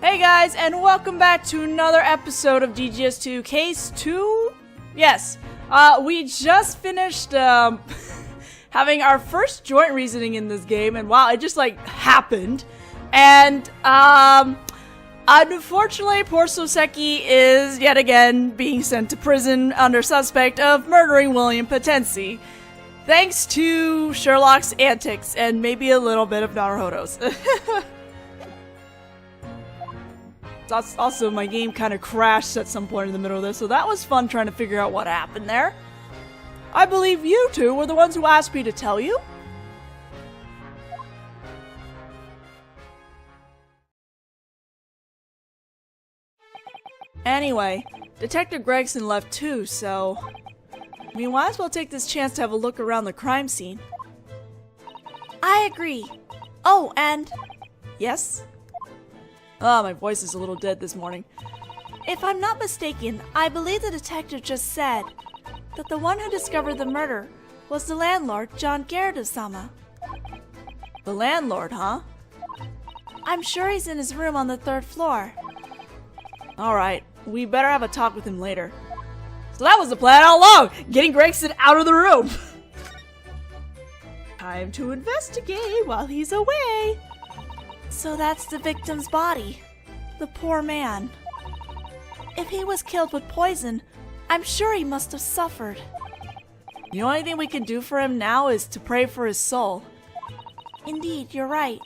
Hey guys, and welcome back to another episode of DGS2 Case 2? Yes, we just finished, having our first joint reasoning in this game, and wow, it just, happened. And, unfortunately, poor Souseki is, yet again, being sent to prison under suspect of murdering William Potensi. Thanks to Sherlock's antics, and maybe a little bit of Naruhodō's. Also, my game kind of crashed at some point in the middle of this, so that was fun trying to figure out what happened there. I believe you two were the ones who asked me to tell you. Anyway, Detective Gregson left too, so we might as well take this chance to have a look around the crime scene. I agree. Oh, and... Yes? Oh, my voice is a little dead this morning. If I'm not mistaken, I believe the detective just said that the one who discovered the murder was the landlord, John Garrideb-sama. The landlord, huh? I'm sure he's in his room on the 3rd floor. Alright, we better have a talk with him later. So that was the plan all along! Getting Gregson out of the room! Time to investigate while he's away! So that's the victim's body. The poor man. If he was killed with poison, I'm sure he must have suffered. The only thing we can do for him now is to pray for his soul. Indeed, you're right.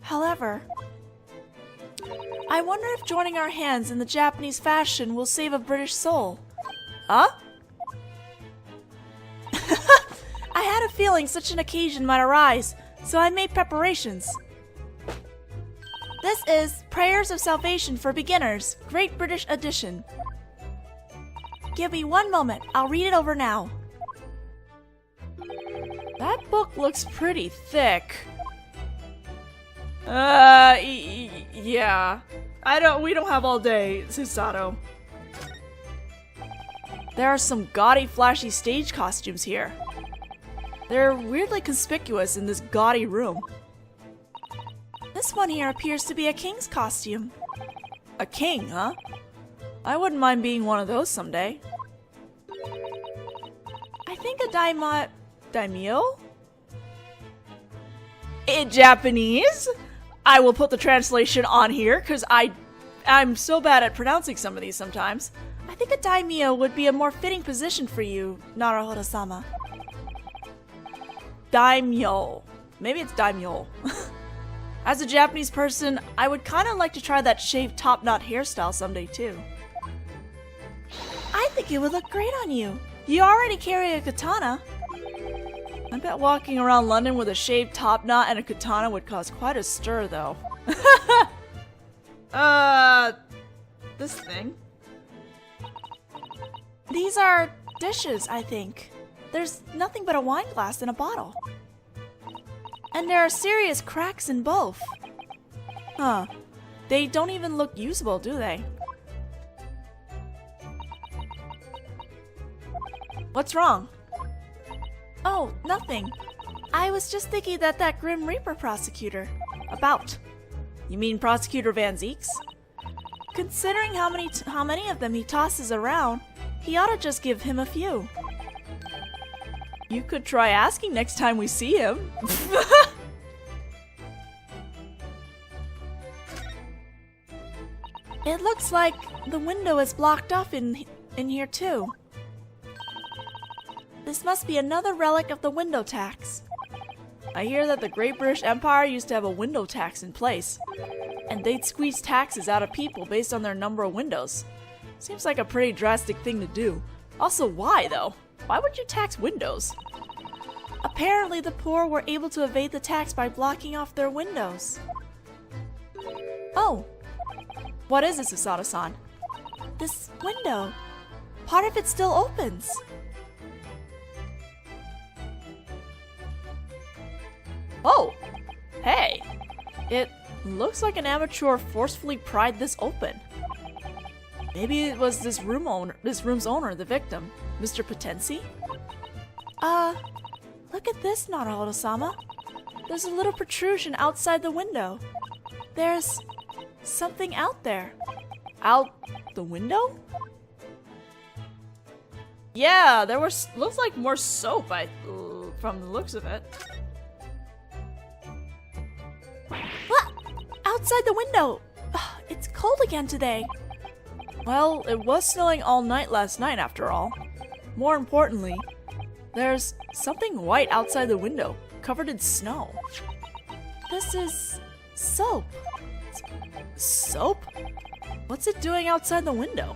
However, I wonder if joining our hands in the Japanese fashion will save a British soul. Huh? I had a feeling such an occasion might arise, so I made preparations. This is Prayers of Salvation for Beginners, Great British Edition. Give me one moment, I'll read it over now. That book looks pretty thick. Yeah. We don't have all day, Susato. There are some gaudy, flashy stage costumes here. They're weirdly conspicuous in this gaudy room. This one here appears to be a king's costume. A king, huh? I wouldn't mind being one of those someday. I think a daimyo? In Japanese? I will put the translation on here, because I'm so bad at pronouncing some of these sometimes. I think a daimyo would be a more fitting position for you, Naruhodō-sama. Daimyo. Maybe it's daimyo. As a Japanese person, I would kind of like to try that shaved top knot hairstyle someday too. I think it would look great on you. You already carry a katana. I bet walking around London with a shaved top knot and a katana would cause quite a stir though. This thing. These are dishes, I think. There's nothing but a wine glass and a bottle. And there are serious cracks in both. Huh. They don't even look usable, do they? What's wrong? Oh, nothing. I was just thinking that Grim Reaper prosecutor. You mean Prosecutor Van Zeeks? Considering how many of them he tosses around, he ought to just give him a few. You could try asking next time we see him. It looks like the window is blocked off in here too. This must be another relic of the window tax. I hear that the Great British Empire used to have a window tax in place, and they'd squeeze taxes out of people based on their number of windows. Seems like a pretty drastic thing to do. Also, why though? Why would you tax windows? Apparently the poor were able to evade the tax by blocking off their windows. Oh. What is it, Susato-san? This window. Part of it still opens. Oh! Hey! It looks like an amateur forcefully pried this open. Maybe it was this room's owner, the victim, Mr. Potensi? Look at this, Naruhodō-sama. There's a little protrusion outside the window. There's something out there. Out the window? Yeah, there was looks like more soap from the looks of it. What? Outside the window! It's cold again today. Well, it was snowing all night last night after all. More importantly, there's something white outside the window, covered in snow. This is soap. Soap? What's it doing outside the window?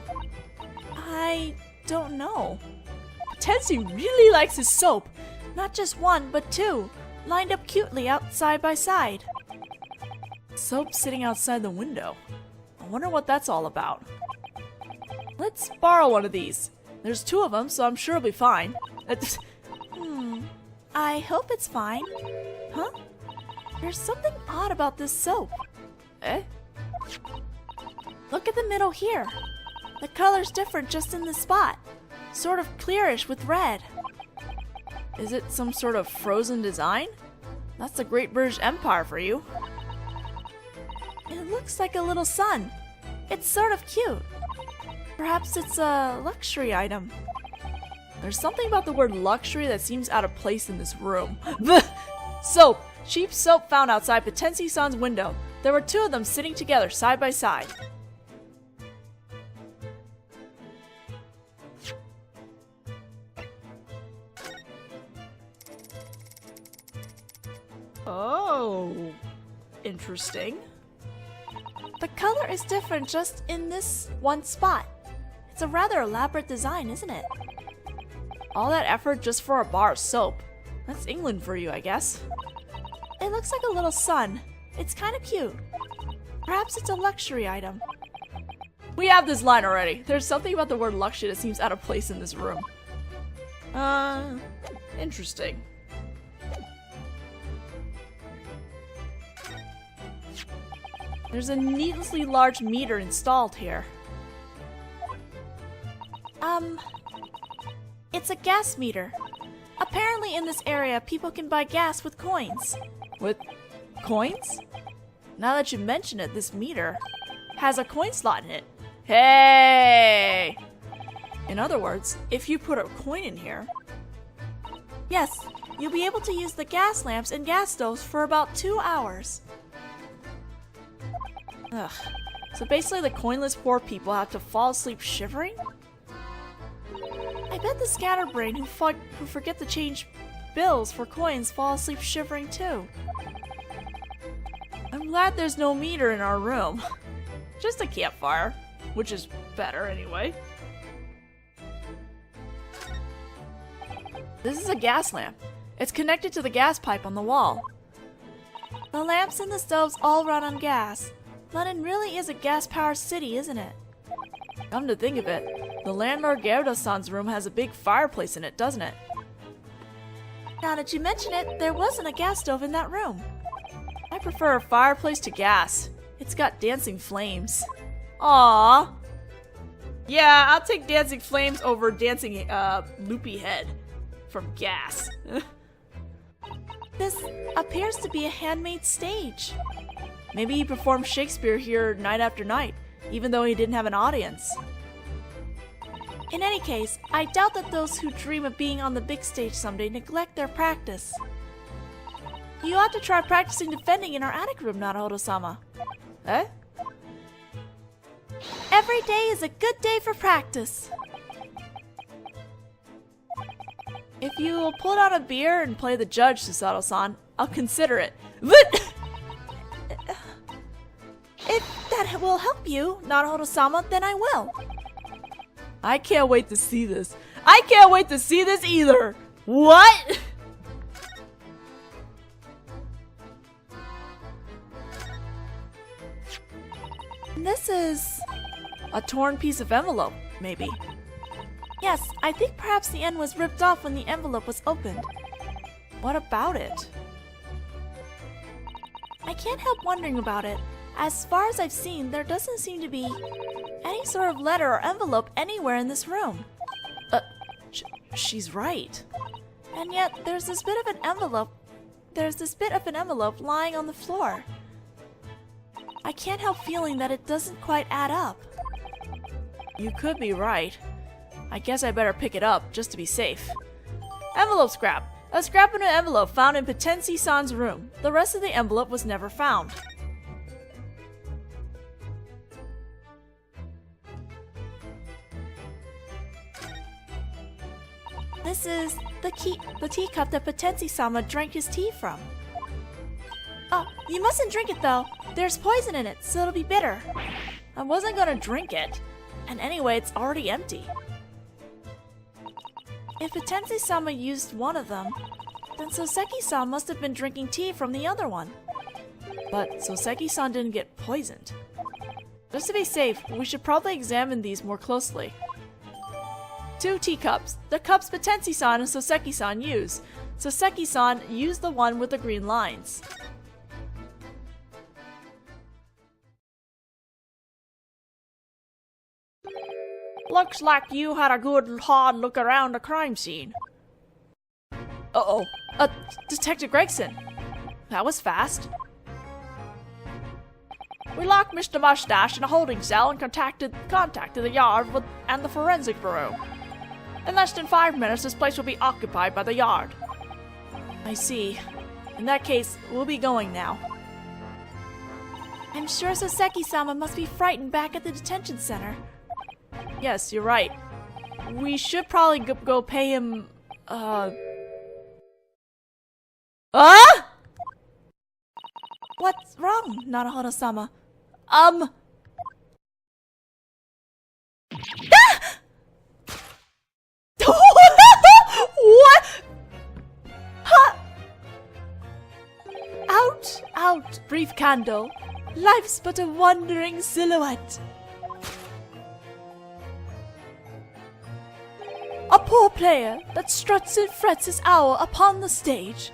I don't know. Tensi really likes his soap. Not just one, but two, lined up cutely out side by side. Soap sitting outside the window. I wonder what that's all about. Let's borrow one of these. There's two of them, so I'm sure it'll be fine. I hope it's fine. Huh? There's something odd about this soap. Eh? Look at the middle here. The color's different just in the spot. Sort of clearish with red. Is it some sort of frozen design? That's the Great British Empire for you. It looks like a little sun. It's sort of cute. Perhaps it's a luxury item. There's something about the word luxury that seems out of place in this room. Soap! Cheap soap found outside Potensi-san's window. There were two of them sitting together side by side. Oh, interesting. The color is different just in this one spot. It's a rather elaborate design, isn't it? All that effort just for a bar of soap. That's England for you, I guess. It looks like a little sun. It's kind of cute. Perhaps it's a luxury item. We have this line already. There's something about the word luxury that seems out of place in this room. Interesting. There's a needlessly large meter installed here. It's a gas meter. Apparently in this area, people can buy gas with coins. With coins? Now that you mention it, this meter has a coin slot in it. Hey! In other words, if you put a coin in here, yes, you'll be able to use the gas lamps and gas stoves for about 2 hours. Ugh. So basically the coinless poor people have to fall asleep shivering? I bet the scatterbrain who forget to change bills for coins fall asleep shivering too. I'm glad there's no meter in our room. Just a campfire, which is better anyway. This is a gas lamp. It's connected to the gas pipe on the wall. The lamps and the stoves all run on gas. London really is a gas-powered city, isn't it? Come to think of it, the landlord Garrideb-san's room has a big fireplace in it, doesn't it? Now that you mention it, there wasn't a gas stove in that room. I prefer a fireplace to gas. It's got dancing flames. Aww. Yeah, I'll take dancing flames over dancing loopy head from gas. This appears to be a handmade stage. Maybe he performed Shakespeare here night after night, even though he didn't have an audience. In any case, I doubt that those who dream of being on the big stage someday neglect their practice. You ought to try practicing defending in our attic room, Naruhodō-sama. Eh? Every day is a good day for practice. If you pull down a beer and play the judge, Susato-san, I'll consider it. If that will help you, Naruhodō-sama, then I will. I can't wait to see this. I can't wait to see this either. What? This is a torn piece of envelope, maybe. Yes, I think perhaps the end was ripped off when the envelope was opened. What about it? I can't help wondering about it. As far as I've seen, there doesn't seem to be any sort of letter or envelope anywhere in this room. She's right. And yet, there's this bit of an envelope lying on the floor. I can't help feeling that it doesn't quite add up. You could be right. I guess I better pick it up, just to be safe. Envelope scrap. A scrap in an envelope found in Potensi-san's room. The rest of the envelope was never found. This is the teacup that Potensi-sama drank his tea from. Oh, you mustn't drink it though. There's poison in it, so it'll be bitter. I wasn't gonna drink it. And anyway, it's already empty. If Potensi-sama used one of them, then Souseki-san must have been drinking tea from the other one. But Souseki-san didn't get poisoned. Just to be safe, we should probably examine these more closely. 2 teacups. The cups Potensi-san and Souseki-san use. Souseki-san used the one with the green lines. Looks like you had a good hard look around the crime scene. Uh-oh. Detective Gregson. That was fast. We locked Mr. Mustache in a holding cell and contacted the yard and the forensic bureau. In less than 5 minutes, this place will be occupied by the yard. I see. In that case, we'll be going now. I'm sure Souseki-sama must be frightened back at the detention center. Yes, you're right. We should probably go pay him, What's wrong, Naruhodō-sama? Ah! What? Huh? Out, brief candle. Life's but a wandering silhouette. A poor player that struts and frets his hour upon the stage.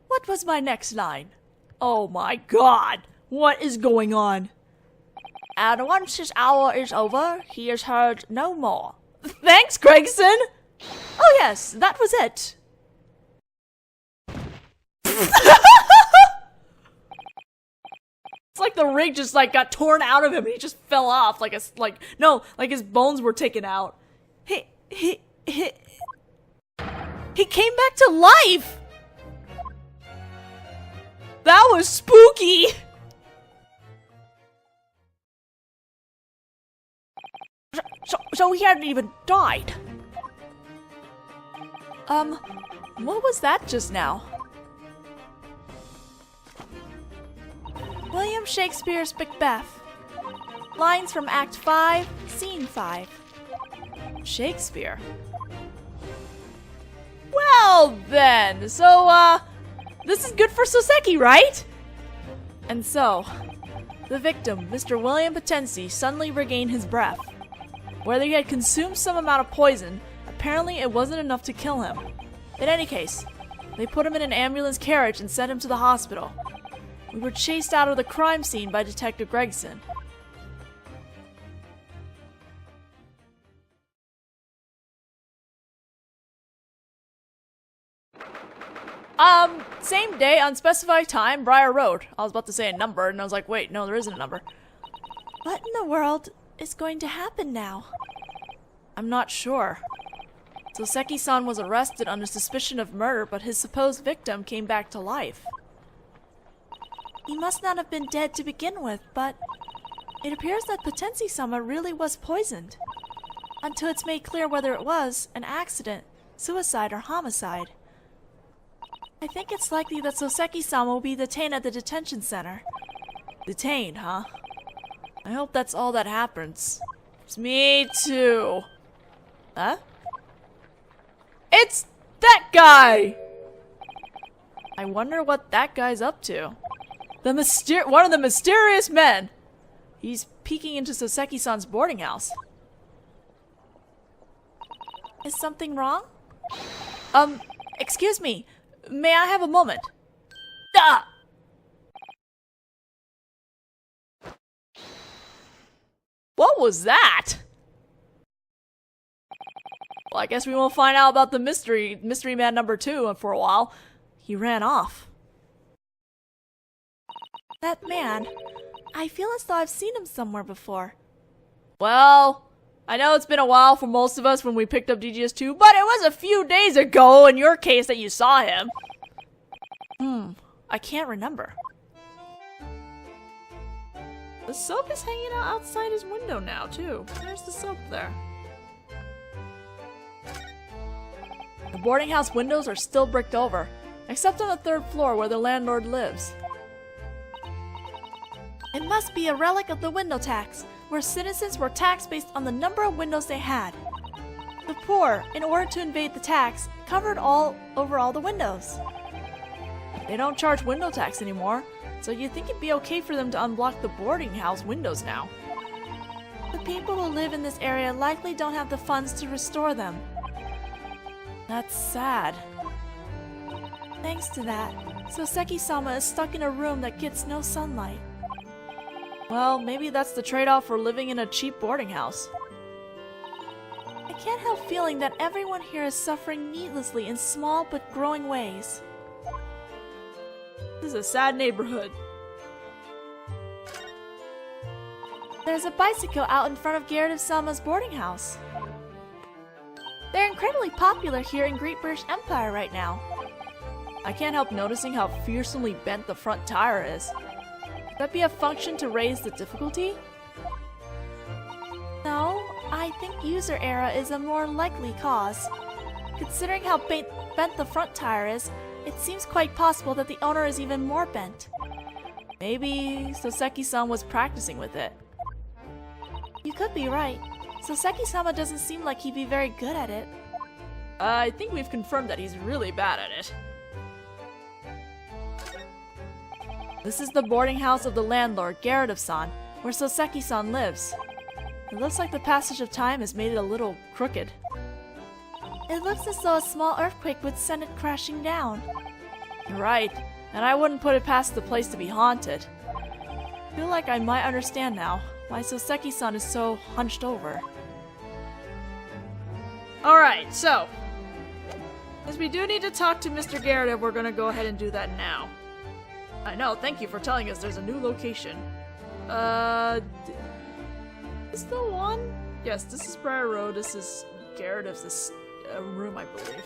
What was my next line? Oh my god, what is going on? And once his hour is over, he is heard no more. Thanks, Gregson! Oh yes, that was it. It's like the rig just got torn out of him and he just fell off like his bones were taken out. He came back to life! That was spooky! So he hadn't even died. What was that just now? William Shakespeare's Macbeth. Lines from Act 5, Scene 5. Shakespeare. Well then, so this is good for Souseki, right? And so, the victim, Mr. William Potensi, suddenly regained his breath. Whether he had consumed some amount of poison, apparently it wasn't enough to kill him. In any case, they put him in an ambulance carriage and sent him to the hospital. We were chased out of the crime scene by Detective Gregson. Same day, unspecified time, Briar Road. I was about to say a number, and I was like, wait, no, there isn't a number. What in the world is going to happen now? I'm not sure. Souseki-san was arrested under suspicion of murder, but his supposed victim came back to life. He must not have been dead to begin with, but it appears that Potensi-sama really was poisoned. Until it's made clear whether it was an accident, suicide, or homicide. I think it's likely that Souseki-sama will be detained at the detention center. Detained, huh? I hope that's all that happens. It's me too. Huh? It's that guy! I wonder what that guy's up to. One of the mysterious men! He's peeking into Souseki-san's boarding house. Is something wrong? Excuse me. May I have a moment? Ah! What was that? Well, I guess we won't find out about the mystery man number 2 for a while. He ran off. That man, I feel as though I've seen him somewhere before. Well, I know it's been a while for most of us when we picked up DGS2, but it was a few days ago in your case that you saw him. I can't remember. The soap is hanging out outside his window now, too. There's the soap there. The boarding house windows are still bricked over, except on the 3rd floor where the landlord lives. It must be a relic of the window tax, where citizens were taxed based on the number of windows they had. The poor, in order to evade the tax, covered all over all the windows. They don't charge window tax anymore, so you'd think it'd be okay for them to unblock the boarding house windows now. The people who live in this area likely don't have the funds to restore them. That's sad. Thanks to that, Souseki-sama is stuck in a room that gets no sunlight. Well, maybe that's the trade-off for living in a cheap boarding house. I can't help feeling that everyone here is suffering needlessly in small but growing ways. This is a sad neighborhood. There's a bicycle out in front of Garrideb-sama's boarding house. They're incredibly popular here in Great British Empire right now. I can't help noticing how fearsomely bent the front tire is. Could that be a function to raise the difficulty? No, I think user error is a more likely cause. Considering how bent the front tire is, it seems quite possible that the owner is even more bent. Maybe Souseki-san was practicing with it. You could be right. Souseki-sama doesn't seem like he'd be very good at it. I think we've confirmed that he's really bad at it. This is the boarding house of the landlord, Garrideb-san, where Souseki-san lives. It looks like the passage of time has made it a little crooked. It looks as though a small earthquake would send it crashing down. You're right, and I wouldn't put it past the place to be haunted. I feel like I might understand now why Souseki-san is so hunched over. Alright, so, as we do need to talk to Mr. Garrideb, we're gonna go ahead and do that now. I know, thank you for telling us there's a new location. Is the one? Yes, this is Briar Road, this is Garrideb's room, I believe.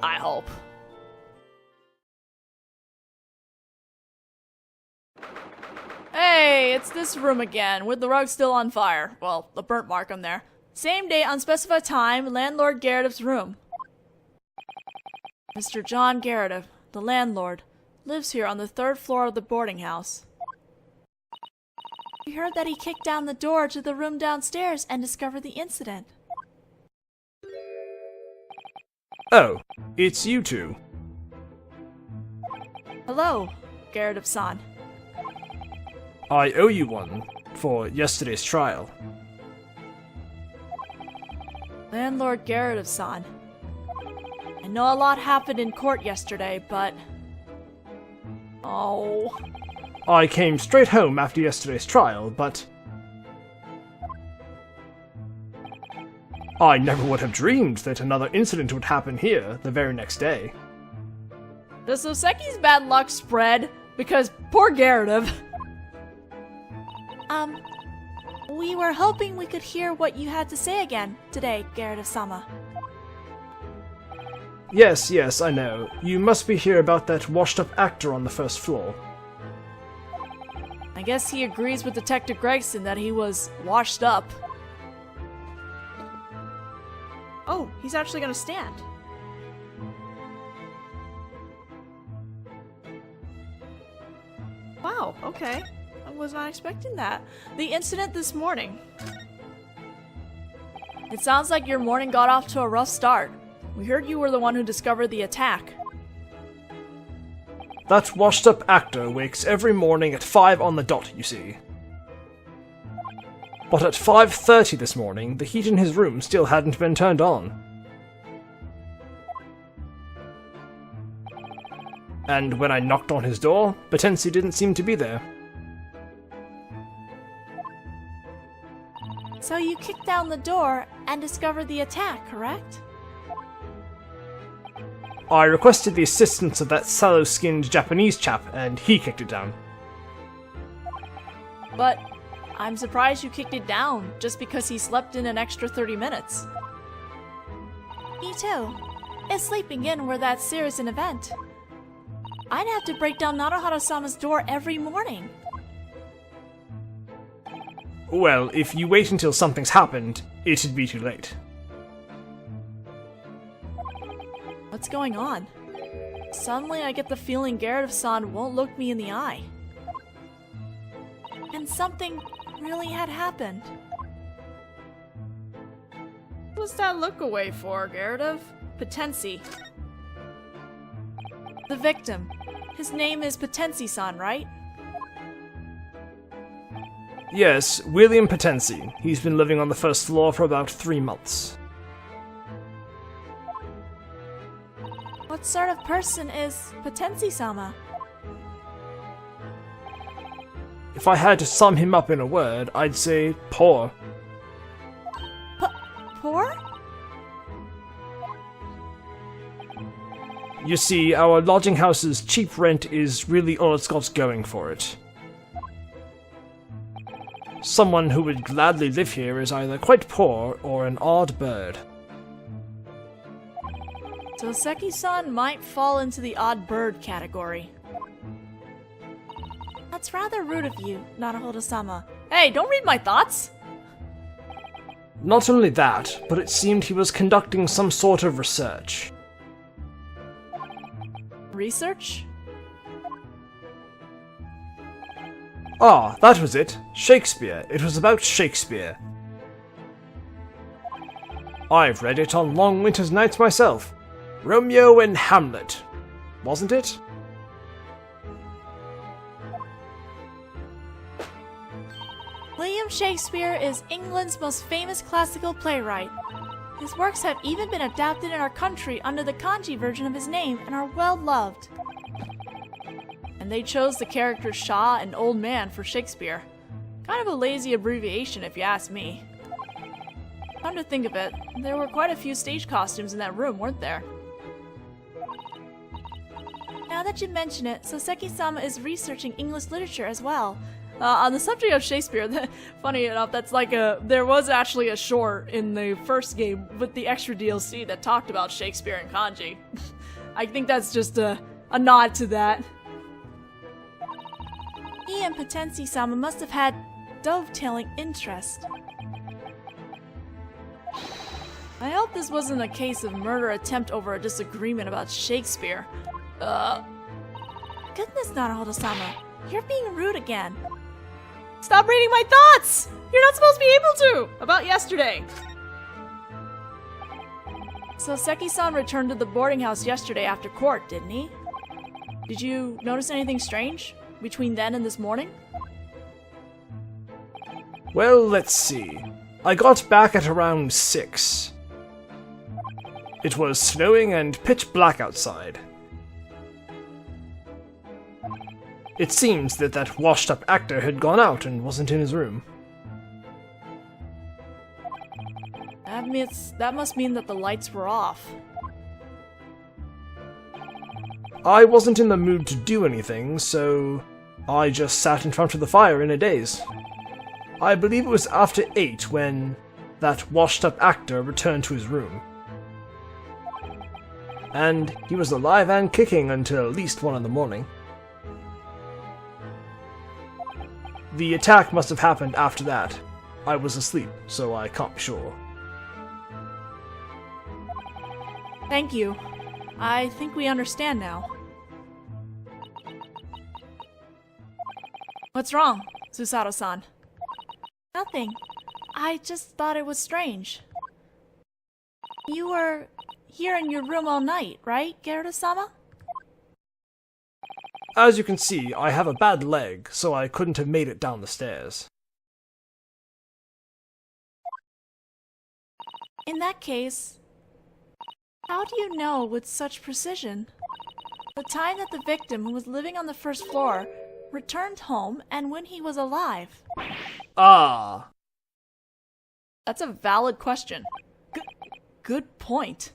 I hope. Hey, it's this room again, with the rug still on fire. Well, the burnt mark on there. Same day, unspecified time, landlord Garrideb's room. Mr. John Garrideb, the landlord, lives here on the 3rd floor of the boarding house. We heard that he kicked down the door to the room downstairs and discovered the incident. Oh, it's you two. Hello, Garrideb-san. I owe you one for yesterday's trial. Landlord Garrideb-san. I know a lot happened in court yesterday, but... Oh... I came straight home after yesterday's trial, but... I never would have dreamed that another incident would happen here the very next day. Does Souseki's bad luck spread? Because poor Garrideb. We were hoping we could hear what you had to say again today, Garrideb-sama. Yes, I know. You must be here about that washed-up actor on the 1st floor. I guess he agrees with Detective Gregson that he was washed up. Oh, he's actually gonna stand. Wow, okay. I was not expecting that. The incident this morning. It sounds like your morning got off to a rough start. We heard you were the one who discovered the attack. That washed-up actor wakes every morning at 5 on the dot, you see. But at 5:30 this morning, the heat in his room still hadn't been turned on. And when I knocked on his door, Potensi didn't seem to be there. So you kicked down the door, and discovered the attack, correct? I requested the assistance of that sallow-skinned Japanese chap, and he kicked it down. But I'm surprised you kicked it down just because he slept in an extra 30 minutes. Me too. If sleeping in were that serious an event, I'd have to break down Naruhodō-sama's door every morning. Well, if you wait until something's happened, it'd be too late. What's going on? Suddenly I get the feeling Garrideb-san won't look me in the eye. And something really had happened. What's that look away for, Garrideb? Potency. The victim. His name is Potency-san, right? Yes, William Potency. He's been living on the first floor for about 3 months. What sort of person is Potency-sama? If I had to sum him up in a word, I'd say poor. Poor? You see, our lodging house's cheap rent is really all it's got going for it. Someone who would gladly live here is either quite poor or an odd bird. Souseki-san might fall into the odd bird category. That's rather rude of you, Naruhodō-sama. Hey, don't read my thoughts! Not only that, but it seemed he was conducting some sort of research. Research? Ah, that was it. Shakespeare. It was about Shakespeare. I've read it on long winter's nights myself. Romeo and Hamlet, wasn't it? William Shakespeare is England's most famous classical playwright. His works have even been adapted in our country under the kanji version of his name and are well loved. And they chose the characters Shah and Old Man for Shakespeare. Kind of a lazy abbreviation if you ask me. Come to think of it, there were quite a few stage costumes in that room, weren't there? Now that you mention it, Souseki-sama is researching English literature as well. On the subject of Shakespeare, funny enough, there was actually a short in the first game with the extra DLC that talked about Shakespeare and kanji. I think that's just a nod to that. He and Potency-sama must have had dovetailing interest. I hope this wasn't a case of murder attempt over a disagreement about Shakespeare. Goodness, Naruhodō-sama, you're being rude again. Stop reading my thoughts! You're not supposed to be able to! About yesterday. Souseki-san returned to the boarding house yesterday after court, didn't he? Did you notice anything strange between then and this morning? Well, let's see. I got back at around 6. It was snowing and pitch black outside. It seems that that washed-up actor had gone out and wasn't in his room. That must mean that the lights were off. I wasn't in the mood to do anything, so I just sat in front of the fire in a daze. I believe it was after 8 when that washed-up actor returned to his room. And he was alive and kicking until at least 1 in the morning. The attack must have happened after that. I was asleep, so I can't be sure. Thank you. I think we understand now. What's wrong, Susato-san? Nothing. I just thought it was strange. You were here in your room all night, right, Garrideb-sama? As you can see, I have a bad leg, so I couldn't have made it down the stairs. In that case, how do you know with such precision the time that the victim, who was living on the first floor, returned home and when he was alive? Ah. That's a valid question. Good point.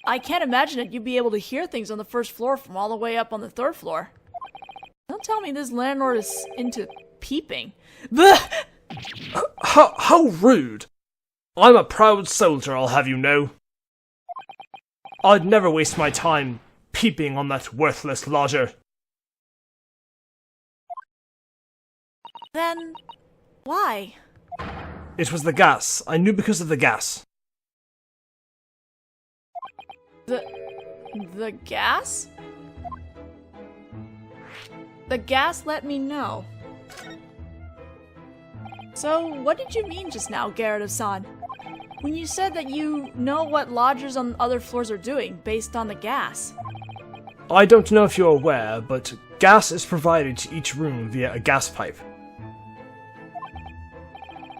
I can't imagine that you'd be able to hear things on the first floor from all the way up on the third floor. Don't tell me this landlord is into peeping. How rude! I'm a proud soldier, I'll have you know. I'd never waste my time peeping on that worthless lodger. Then, why? It was the gas. I knew because of the gas. The gas? The gas let me know. So, what did you mean just now, Garrideb-san? When you said that you know what lodgers on other floors are doing based on the gas? I don't know if you're aware, but gas is provided to each room via a gas pipe.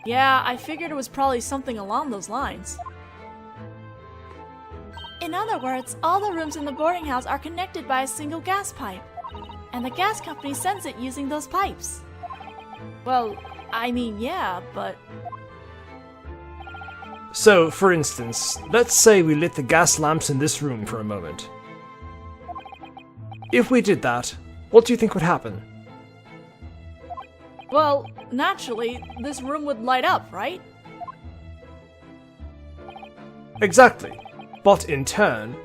Yeah, I figured it was probably something along those lines. In other words, all the rooms in the boarding house are connected by a single gas pipe, and the gas company sends it using those pipes. Well, I mean, yeah, but... So, for instance, let's say we lit the gas lamps in this room for a moment. If we did that, what do you think would happen? Well, naturally, this room would light up, right? Exactly. But in turn,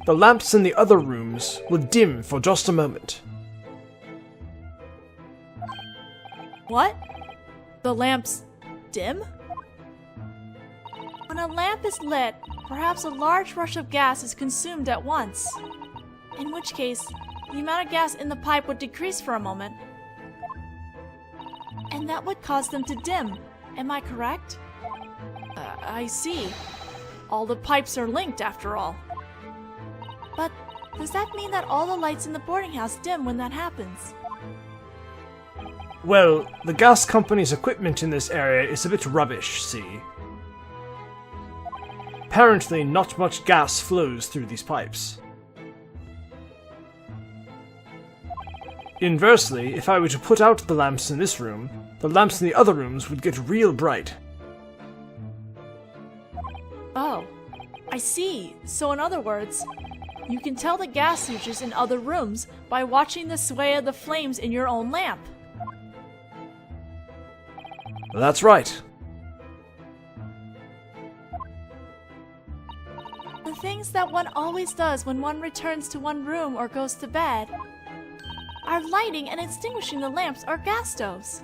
the lamps in the other rooms would dim for just a moment. What? The lamps dim? When a lamp is lit, perhaps a large rush of gas is consumed at once. In which case, the amount of gas in the pipe would decrease for a moment. And that would cause them to dim. Am I correct? I see. All the pipes are linked after all. But does that mean that all the lights in the boarding house dim when that happens? Well, the gas company's equipment in this area is a bit rubbish, see? Apparently not much gas flows through these pipes. Inversely, if I were to put out the lamps in this room, the lamps in the other rooms would get real bright. Oh, I see. So in other words, you can tell the gas users in other rooms by watching the sway of the flames in your own lamp. That's right. The things that one always does when one returns to one room or goes to bed are lighting and extinguishing the lamps or gas stoves.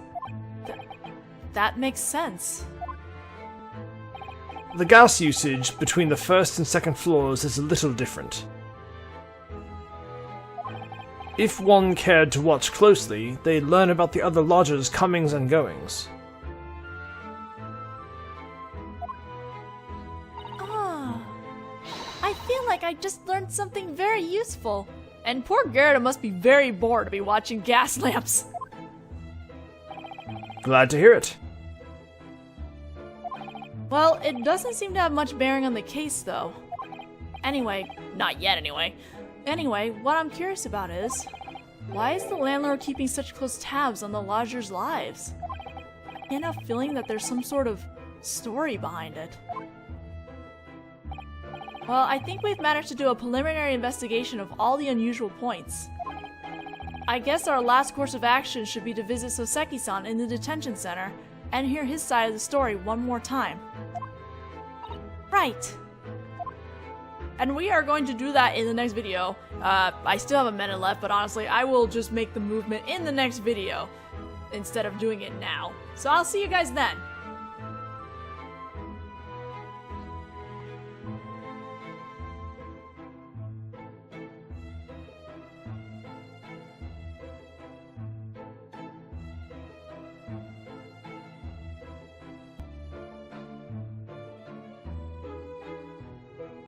That makes sense. The gas usage between the first and second floors is a little different. If one cared to watch closely, they'd learn about the other lodgers' comings and goings. I feel like I just learned something very useful. And poor Garrideb must be very bored to be watching gas lamps. Glad to hear it. Well, it doesn't seem to have much bearing on the case, though. Anyway, not yet anyway. Anyway, what I'm curious about is, why is the landlord keeping such close tabs on the lodgers' lives? I get a feeling that there's some sort of story behind it. Well, I think we've managed to do a preliminary investigation of all the unusual points. I guess our last course of action should be to visit Souseki-san in the detention center and hear his side of the story one more time. Right. And we are going to do that in the next video. I still have a minute left, but honestly, I will just make the movement in the next video instead of doing it now. So I'll see you guys then.